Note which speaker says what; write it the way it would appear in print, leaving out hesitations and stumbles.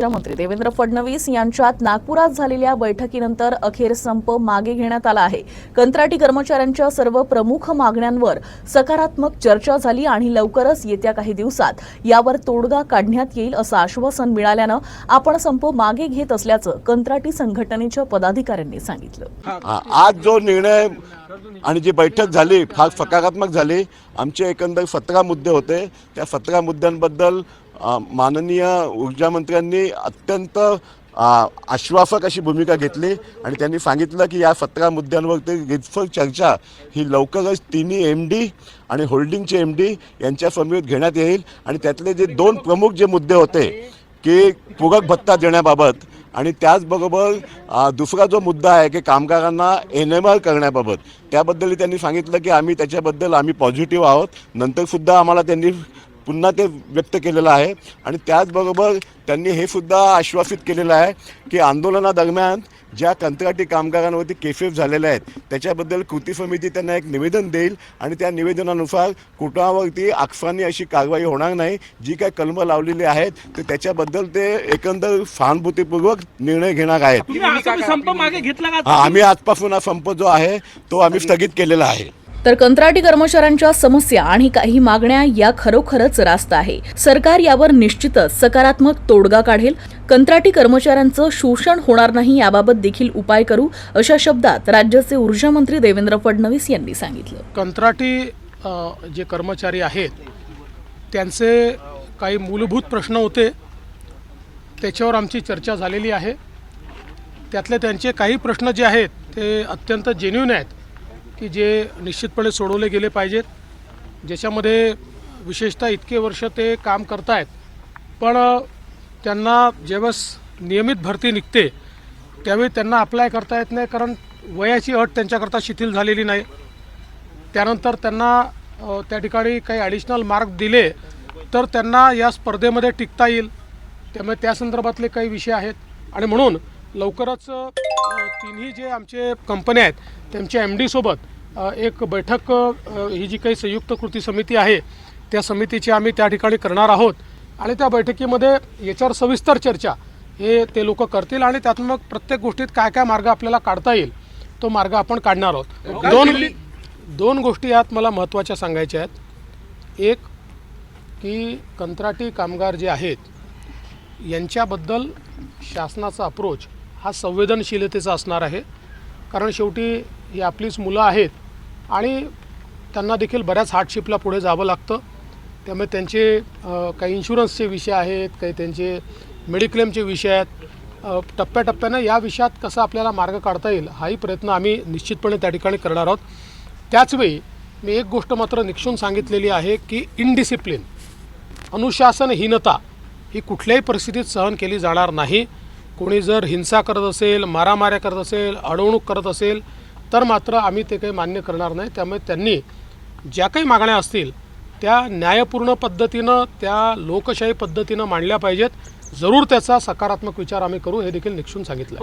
Speaker 1: मुख्यमंत्री देवेंद्र फडणवीस यांच्यात नागपुरात झालेल्या बैठकीनंतर अखेर संप मागे घेण्यात आला आहे। कंत्राटी कर्मचाऱ्यांच्या सर्व प्रमुख मागण्यांवर सकारात्मक चर्चा झाली आणि लवकरच येत्या काही दिवसात यावर तोडगा काढण्यात येईल असं आश्वासन मिळाल्यानं आपण संप मागे घेत असल्याचं कंत्राटी संघटनेच्या पदाधिकाऱ्यांनी सांगितलं।
Speaker 2: आज जो निर्णय आणि जी बैठक झाली फार सकारात्मक झाली। आमचे एकंदर 17 मुद्दे होते। त्या 17 मुद्द्यांबद्दल माननीय ऊर्जा मंत्र्यांनी अत्यंत आश्वासक अशी भूमिका घेतली आणि त्यांनी सांगितलं की या 17 मुद्द्यांवरती रीतसर चर्चा ही लवकरच तिन्ही एमडी आणि होल्डिंगचे एमडी यांच्या समवेत घेण्यात येईल आणि त्यातले जे 2 प्रमुख जे मुद्दे होते की पूरक भत्ता देण्याबाबत आणि त्याचबरोबर दुसरा जो मुद्दा आहे की कामगारांना एनएमआर करण्याबाबत त्याबद्दल त्यांनी सांगितलं की आम्ही त्याच्याबद्दल पॉझिटिव्ह आहोत। नंतरसुद्धा आम्हाला त्यांनी पुन्हा ते व्यक्त केलेलं आहे आणि त्याचबरोबर त्यांनी हे सुद्धा आश्वासित केलेलं आहे की आंदोलनादरम्यान ज्या कंत्राटी कामगारांवरती केसेस झालेल्या आहेत त्याच्याबद्दल कृती समिती त्यांना एक निवेदन देईल आणि त्या निवेदनानुसार कुटुंबावरती आक्षेपार्ह अशी कारवाई होणार नाही। जी काय कलमं लावलेली आहेत तर त्याच्याबद्दल ते एकंदर सहानुभूतीपूर्वक निर्णय घेणार आहेत।
Speaker 3: संप मागे घेतला का?
Speaker 2: आम्ही आजपासून हा संप जो आहे तो आम्ही स्थगित केलेला आहे।
Speaker 1: तर कंत्राटी कर्मचाऱ्यांच्या समस्या आणि काही मागण्या या खरोखरच रास्त आहे। सरकार यावर निश्चितच सकारात्मक तोडगा काढेल। कंत्राटी कर्मचाऱ्यांचं शोषण होणार नाही याबाबत देखील उपाय करू अशा शब्दात राज्याचे ऊर्जा मंत्री देवेंद्र फडणवीस यांनी सांगितलं।
Speaker 3: कंत्राटी जे कर्मचारी आहेत त्यांचे काही मूलभूत प्रश्न होते त्याच्यावर आमची चर्चा झालेली आहे। त्यातले त्यांचे काही प्रश्न जे आहेत ते अत्यंत जेन्युइन आहेत की जे निश्चितपणे सोडवले गेले पाहिजेत। ज्याच्यामध्ये विशेषतः इतके वर्ष ते काम करतायत पण त्यांना जेव्हा नियमित भरती निघते त्यावेळी त्यांना अप्लाय करता येत नाही कारण वयाची अट त्यांच्याकरता शिथिल झालेली नाही। त्यानंतर त्यांना त्या ठिकाणी काही ॲडिशनल मार्क दिले तर त्यांना या स्पर्धेमध्ये टिकता येईल। त्यामुळे त्या संदर्भातले काही विषय आहेत आणि लवकरच तिन्ही जे आमचे कंपन्या आहेत त्यांच्या एमडी सोबत एक बैठक ही जी काही संयुक्त कृती समिती आहे त्या समितीची आम्ही त्या ठिकाणी करणार आहोत आणि त्या बैठकीमध्ये याच्यावर सविस्तर चर्चा हे ते लोक करतील आणि त्यातून मग प्रत्येक गोष्टीत काय काय मार्ग आपल्याला काढता येईल तो मार्ग आपण काढणार आहोत। दोन गोष्टी यात मला महत्त्वाच्या सांगायच्या आहेत। एक की कंत्राटी कामगार जे आहेत यांच्याबद्दल शासनाचा अप्रोच हा संवेदनशीलतेचा असणार आहे कारण शेवटी ही आपलीच मुलं आहेत आणि त्यांना देखील बऱ्याच हार्डशिपला पुढे जावं लागतं। त्यामुळे त्यांचे काही इन्शुरन्सचे विषय आहेत, काही त्यांचे मेडिक्लेमचे विषय आहेत। टप्प्याटप्प्यानं या विषयात कसा आपल्याला मार्ग काढता येईल हाही प्रयत्न आम्ही निश्चितपणे त्या ठिकाणी करणार आहोत। त्याचवेळी मी एक गोष्ट मात्र निक्षून सांगितलेली आहे की इनडिसिप्लिन अनुशासनहीनता ही कुठल्याही परिस्थितीत सहन केली जाणार नाही। कोणी जर हिंसा करत असेल, मारामाऱ्या करत असेल, अडवणूक करत असेल तर मात्र आम्ही ते काही मान्य करणार नाही। त्यामुळे त्यांनी ज्या काही मागण्या असतील त्या न्यायपूर्ण पद्धतीनं त्या लोकशाही पद्धतीनं मांडल्या पाहिजेत। जरूर त्याचा सकारात्मक विचार आम्ही करू हे देखील निक्षून सांगितलं।